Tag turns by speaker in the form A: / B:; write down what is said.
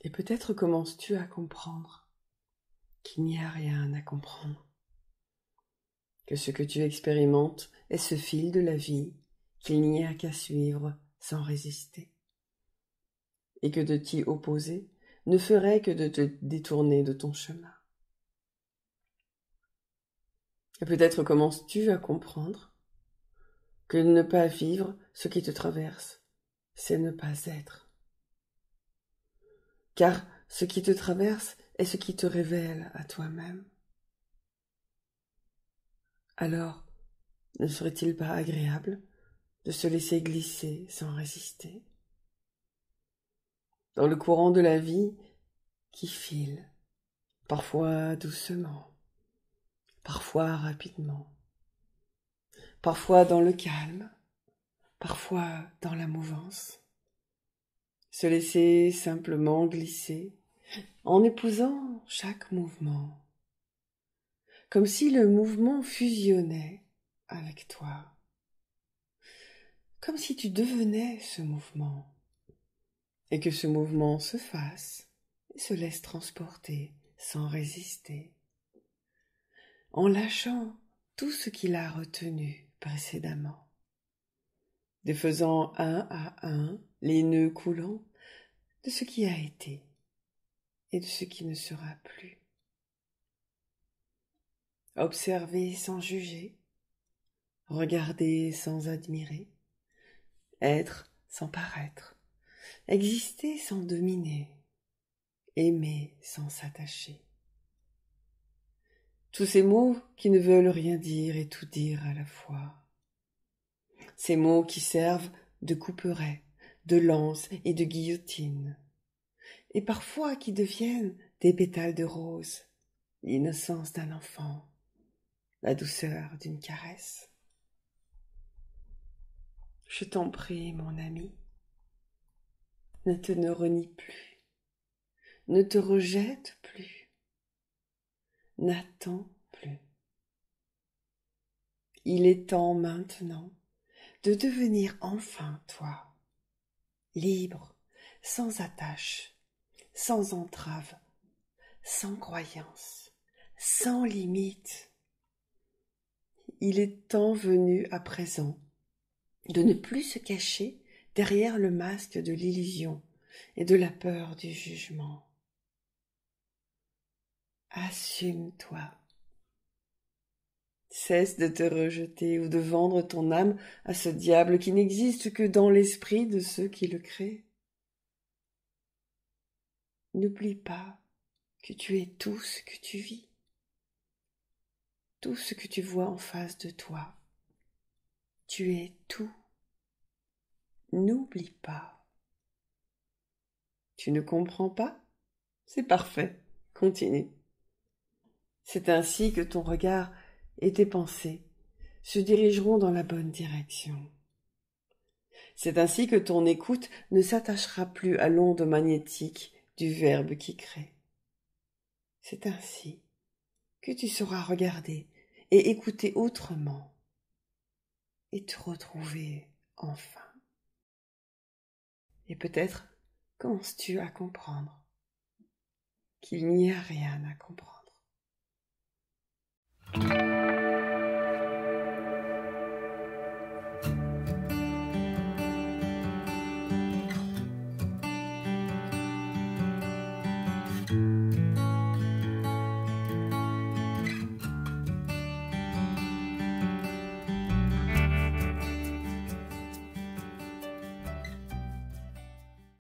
A: Et peut-être commences-tu à comprendre qu'il n'y a rien à comprendre, que ce que tu expérimentes est ce fil de la vie qu'il n'y a qu'à suivre sans résister, et que de t'y opposer ne ferait que de te détourner de ton chemin. Et peut-être commences-tu à comprendre que ne pas vivre ce qui te traverse, c'est ne pas être. Car ce qui te traverse est ce qui te révèle à toi-même. Alors, ne serait-il pas agréable de se laisser glisser sans résister dans le courant de la vie qui file, parfois doucement, parfois rapidement, parfois dans le calme, parfois dans la mouvance, se laisser simplement glisser en épousant chaque mouvement, comme si le mouvement fusionnait avec toi, comme si tu devenais ce mouvement, et que ce mouvement se fasse et se laisse transporter sans résister, en lâchant tout ce qu'il a retenu précédemment, défaisant un à un les nœuds coulants de ce qui a été et de ce qui ne sera plus. Observer sans juger, regarder sans admirer, être sans paraître, exister sans dominer, aimer sans s'attacher. Tous ces mots qui ne veulent rien dire et tout dire à la fois. Ces mots qui servent de couperet, de lance et de guillotine, et parfois qui deviennent des pétales de rose, l'innocence d'un enfant, la douceur d'une caresse. Je t'en prie, mon ami, ne renie plus, ne te rejette plus, n'attends plus. Il est temps maintenant de devenir enfin toi, libre, sans attache, sans entrave, sans croyance, sans limite. Il est temps venu à présent de ne plus se cacher derrière le masque de l'illusion et de la peur du jugement. Assume-toi. Cesse de te rejeter ou de vendre ton âme à ce diable qui n'existe que dans l'esprit de ceux qui le créent. N'oublie pas que tu es tout ce que tu vis, tout ce que tu vois en face de toi. Tu es tout. N'oublie pas. Tu ne comprends pas? C'est parfait. Continue. C'est ainsi que ton regard et tes pensées se dirigeront dans la bonne direction. C'est ainsi que ton écoute ne s'attachera plus à l'onde magnétique du Verbe qui crée. C'est ainsi que tu sauras regarder et écouter autrement et te retrouver enfin. Et peut-être commences-tu à comprendre qu'il n'y a rien à comprendre.